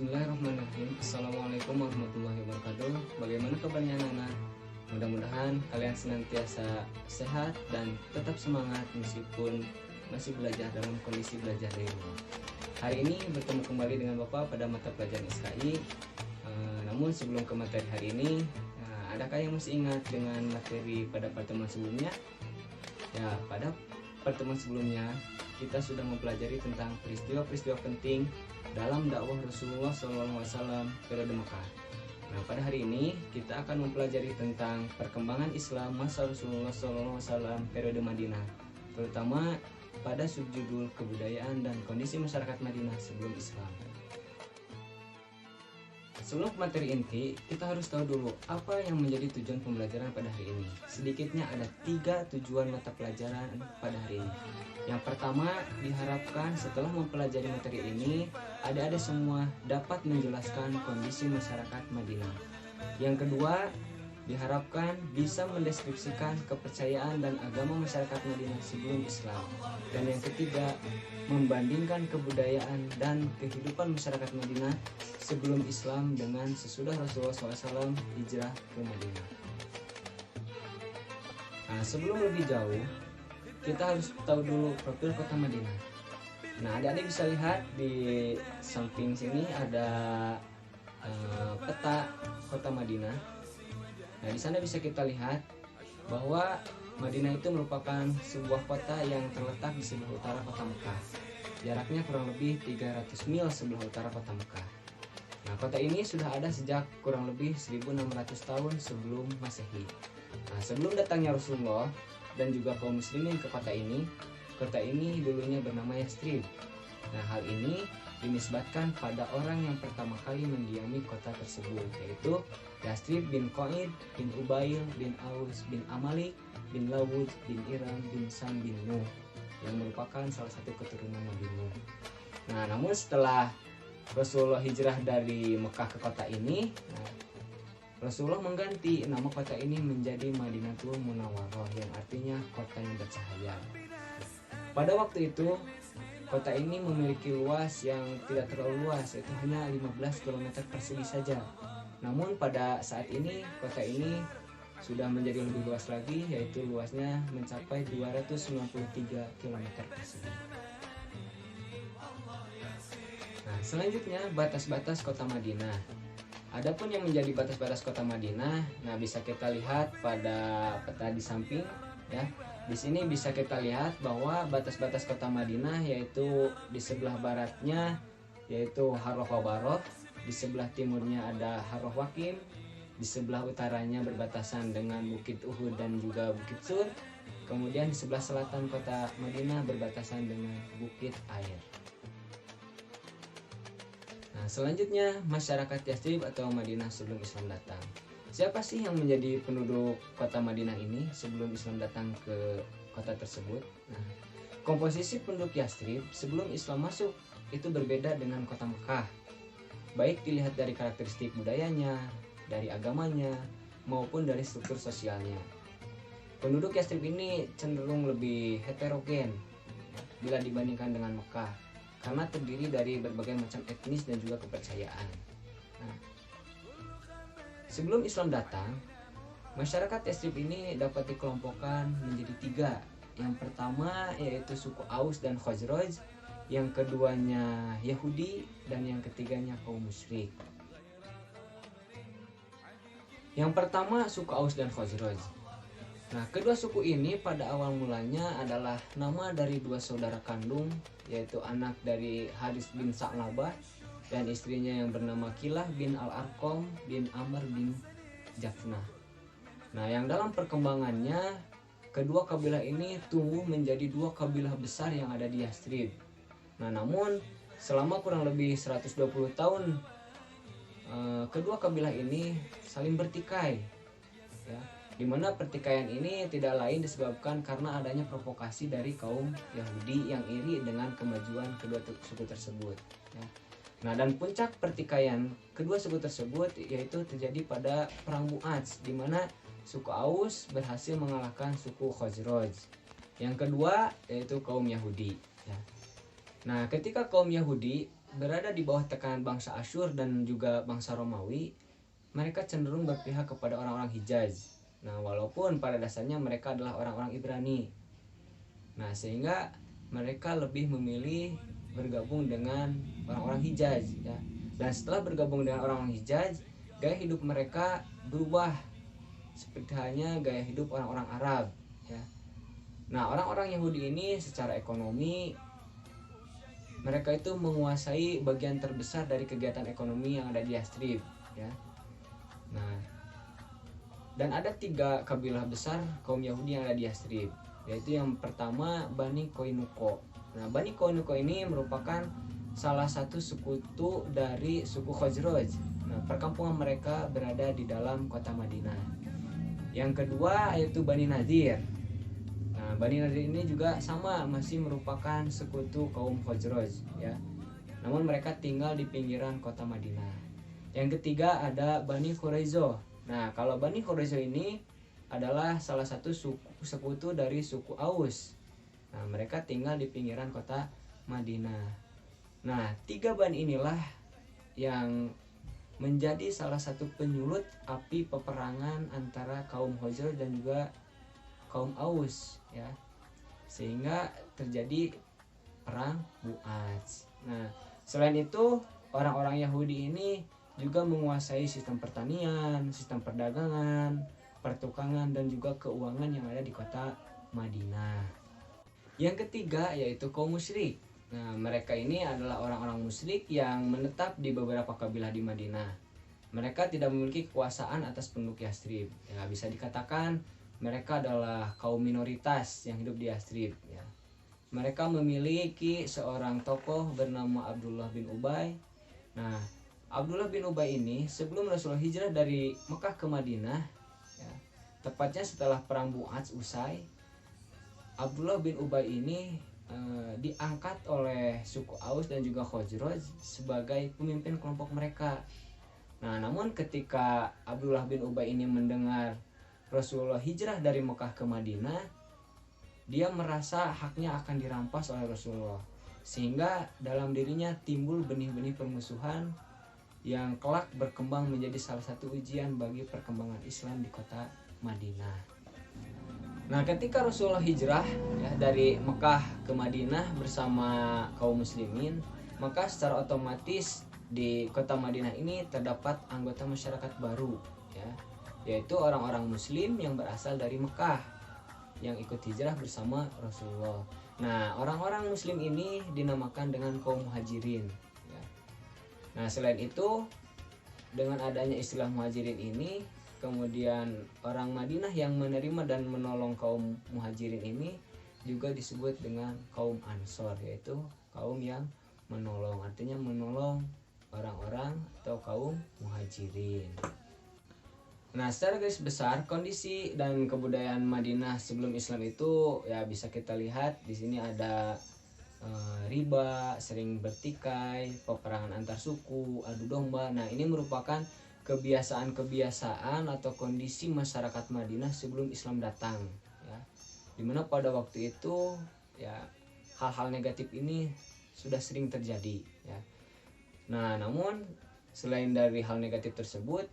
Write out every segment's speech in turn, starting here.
Bismillahirrahmanirrahim. Assalamualaikum warahmatullahi wabarakatuh. Bagaimana kabarnya anak-anak? Mudah-mudahan kalian senantiasa sehat dan tetap semangat meskipun masih belajar dalam kondisi belajar dari rumah. Hari ini bertemu kembali dengan Bapak pada mata pelajaran SKI. Namun sebelum ke materi hari ini, adakah yang masih ingat dengan materi pada pertemuan sebelumnya? Ya, pada pertemuan sebelumnya kita sudah mempelajari tentang peristiwa-peristiwa penting dalam dakwah Rasulullah SAW periode Mekah. Nah, pada hari ini kita akan mempelajari tentang perkembangan Islam masa Rasulullah SAW periode Madinah, terutama pada subjudul kebudayaan dan kondisi masyarakat Madinah sebelum Islam. Sebelum materi inti, kita harus tahu dulu apa yang menjadi tujuan pembelajaran pada hari ini. Sedikitnya ada 3 tujuan mata pelajaran pada hari ini. Yang pertama, diharapkan setelah mempelajari materi ini, adik-adik semua dapat menjelaskan kondisi masyarakat Madinah. Yang kedua, diharapkan bisa mendeskripsikan kepercayaan dan agama masyarakat Madinah sebelum Islam. Dan yang ketiga, membandingkan kebudayaan dan kehidupan masyarakat Madinah sebelum Islam dengan sesudah Rasulullah SAW hijrah ke Madinah. Nah, sebelum lebih jauh, kita harus tahu dulu profil kota Madinah. Nah, adik-adik bisa lihat di samping sini ada peta kota Madinah. Nah, di sana bisa kita lihat bahwa Madinah itu merupakan sebuah kota yang terletak di sebelah utara kota Mekah. Jaraknya kurang lebih 300 mil sebelah utara kota Mekah. Nah, kota ini sudah ada sejak kurang lebih 1600 tahun sebelum Masehi. Nah, sebelum datangnya Rasulullah dan juga kaum muslimin ke kota ini dulunya bernama Yathrib. Nah, hal ini dinisbatkan pada orang yang pertama kali mendiami kota tersebut, yaitu Yathrib bin Qaid bin Ubail bin Aus bin Amalik bin Lawud bin Iram bin Sam bin Nuh, yang merupakan salah satu keturunan Nabi Nuh. Nah, namun setelah Rasulullah hijrah dari Mekah ke kota ini, Rasulullah mengganti nama kota ini menjadi Madinatul Munawwarah, yang artinya kota yang bercahaya. Pada waktu itu, kota ini memiliki luas yang tidak terlalu luas, yaitu hanya 15 km persegi saja. Namun pada saat ini, kota ini sudah menjadi lebih luas lagi, yaitu luasnya mencapai 293 km persegi. Nah, selanjutnya batas-batas kota Madinah. Adapun yang menjadi batas-batas kota Madinah, nah bisa kita lihat pada peta di samping, ya. Di sini bisa kita lihat bahwa batas-batas kota Madinah yaitu di sebelah baratnya yaitu Harrah Wabaroh, di sebelah timurnya ada Harrah Wakim, di sebelah utaranya berbatasan dengan Bukit Uhud dan juga Bukit Sur. Kemudian di sebelah selatan kota Madinah berbatasan dengan Bukit Air. Nah, selanjutnya masyarakat Yathrib atau Madinah sebelum Islam datang. Siapa sih yang menjadi penduduk kota Madinah ini sebelum Islam datang ke kota tersebut? Nah, komposisi penduduk Yathrib sebelum Islam masuk itu berbeda dengan kota Mekah. Baik dilihat dari karakteristik budayanya, dari agamanya, maupun dari struktur sosialnya. Penduduk Yathrib ini cenderung lebih heterogen bila dibandingkan dengan Mekah, karena terdiri dari berbagai macam etnis dan juga kepercayaan. Nah, sebelum Islam datang, masyarakat Yathrib ini dapat dikelompokkan menjadi 3. Yang pertama yaitu suku Aus dan Khazraj, yang keduanya Yahudi, dan yang ketiganya kaum musyrik. Yang pertama suku Aus dan Khazraj. Nah, kedua suku ini pada awal mulanya adalah nama dari 2 saudara kandung, yaitu anak dari Haris bin Sa'labah dan istrinya yang bernama Kilah bin Al-Arqam bin Amr bin Jafnah. Nah, yang dalam perkembangannya kedua kabilah ini tumbuh menjadi 2 kabilah besar yang ada di Yathrib. Nah, namun selama kurang lebih 120 tahun kedua kabilah ini saling bertikai, ya, di mana pertikaian ini tidak lain disebabkan karena adanya provokasi dari kaum Yahudi yang iri dengan kemajuan kedua suku tersebut, ya. Nah, dan puncak pertikaian kedua suku tersebut yaitu terjadi pada perang Mu'adz, di mana suku Aus berhasil mengalahkan suku Khazraj. Yang kedua yaitu kaum Yahudi, ya. Nah, ketika kaum Yahudi berada di bawah tekanan bangsa Asyur dan juga bangsa Romawi, mereka cenderung berpihak kepada orang-orang Hijaz. Nah, walaupun pada dasarnya mereka adalah orang-orang Ibrani. Nah, sehingga mereka lebih memilih bergabung dengan orang-orang Hijaz ya. Dan setelah bergabung dengan orang-orang Hijaz, gaya hidup mereka berubah seperti halnya gaya hidup orang-orang Arab ya. Nah, orang-orang Yahudi ini secara ekonomi mereka itu menguasai bagian terbesar dari kegiatan ekonomi yang ada di Yastrib ya. Nah, dan ada 3 kabilah besar kaum Yahudi yang ada di Yastrib, yaitu yang pertama Bani Koinuko. Nah, Bani Koinuko ini merupakan salah satu sekutu dari suku Khazraj. Nah, perkampungan mereka berada di dalam kota Madinah. Yang kedua yaitu Bani Nadir. Nah, Bani Nadir ini juga sama, masih merupakan sekutu kaum Khazraj ya. Namun mereka tinggal di pinggiran kota Madinah. Yang ketiga ada Bani Quraizo. Nah, kalau Bani Quraizo ini adalah salah satu sekutu dari suku Aus. Nah, mereka tinggal di pinggiran kota Madinah. Nah, 3 bani inilah yang menjadi salah satu penyulut api peperangan antara kaum Khazraj dan juga kaum Aus ya, sehingga terjadi perang Bu'ats. Nah, selain itu orang-orang Yahudi ini juga menguasai sistem pertanian, sistem perdagangan, pertukangan dan juga keuangan yang ada di kota Madinah. Yang ketiga yaitu kaum musyrik. Nah, mereka ini adalah orang-orang musyrik yang menetap di beberapa kabilah di Madinah. Mereka tidak memiliki kekuasaan atas penduduk Yastrib. Ya, bisa dikatakan mereka adalah kaum minoritas yang hidup di Yastrib. Ya. Mereka memiliki seorang tokoh bernama Abdullah bin Ubay. Nah, Abdullah bin Ubay ini sebelum Rasulullah hijrah dari Mekah ke Madinah, ya, tepatnya setelah perang Bu'ats usai, Abdullah bin Ubay ini diangkat oleh suku Aus dan juga Khazraj sebagai pemimpin kelompok mereka. Nah, namun ketika Abdullah bin Ubay ini mendengar Rasulullah hijrah dari Mekah ke Madinah, dia merasa haknya akan dirampas oleh Rasulullah, sehingga dalam dirinya timbul benih-benih permusuhan yang kelak berkembang menjadi salah satu ujian bagi perkembangan Islam di kota Madinah. Nah, ketika Rasulullah hijrah ya, dari Mekah ke Madinah bersama kaum muslimin, maka secara otomatis di kota Madinah ini terdapat anggota masyarakat baru ya, yaitu orang-orang muslim yang berasal dari Mekah yang ikut hijrah bersama Rasulullah. Nah, orang-orang muslim ini dinamakan dengan kaum muhajirin ya. Nah, selain itu dengan adanya istilah muhajirin ini, kemudian orang Madinah yang menerima dan menolong kaum muhajirin ini juga disebut dengan kaum Ansor, yaitu kaum yang menolong, artinya menolong orang-orang atau kaum muhajirin. Nah, secara garis besar kondisi dan kebudayaan Madinah sebelum Islam itu ya bisa kita lihat di sini ada riba, sering bertikai, peperangan antar suku, adu domba. Nah, ini merupakan kebiasaan-kebiasaan atau kondisi masyarakat Madinah sebelum Islam datang ya. Dimana pada waktu itu ya hal-hal negatif ini sudah sering terjadi ya. Nah, namun selain dari hal negatif tersebut,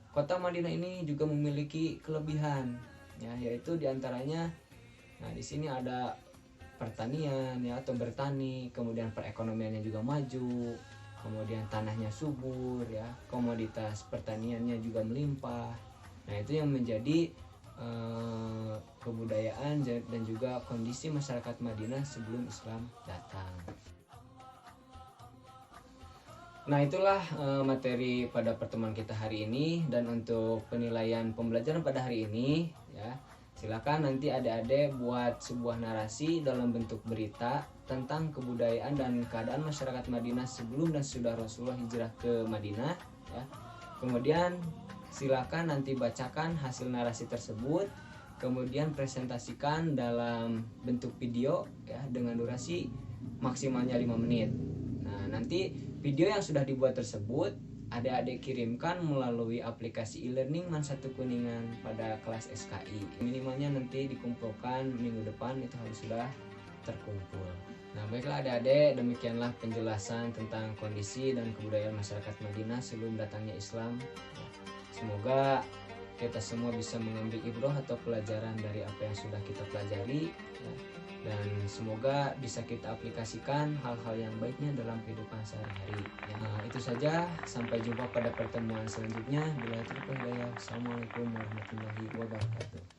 kota Madinah ini juga memiliki kelebihan ya, yaitu diantaranya nah di sini ada pertanian ya atau bertani, kemudian perekonomiannya juga maju, kemudian tanahnya subur ya, komoditas pertaniannya juga melimpah. Nah, itu yang menjadi kebudayaan dan juga kondisi masyarakat Madinah sebelum Islam datang. Nah, itulah materi pada pertemuan kita hari ini, dan untuk penilaian pembelajaran pada hari ini ya, silakan nanti adik-adik buat sebuah narasi dalam bentuk berita tentang kebudayaan dan keadaan masyarakat Madinah sebelum dan sudah Rasulullah hijrah ke Madinah ya. Kemudian silakan nanti bacakan hasil narasi tersebut, kemudian presentasikan dalam bentuk video ya dengan durasi maksimalnya 5 menit. Nah, nanti video yang sudah dibuat tersebut adik-adik kirimkan melalui aplikasi e-learning MAN 1 Kuningan pada kelas SKI. Minimalnya nanti dikumpulkan minggu depan itu harus sudah terkumpul. Nah, baiklah adik-adik, demikianlah penjelasan tentang kondisi dan kebudayaan masyarakat Madinah sebelum datangnya Islam. Semoga kita semua bisa mengambil ibrah atau pelajaran dari apa yang sudah kita pelajari, ya. Dan semoga bisa kita aplikasikan hal-hal yang baiknya dalam kehidupan sehari-hari. Ya, itu saja. Sampai jumpa pada pertemuan selanjutnya. Bila taufiq wal hidayah. Assalamualaikum warahmatullahi wabarakatuh.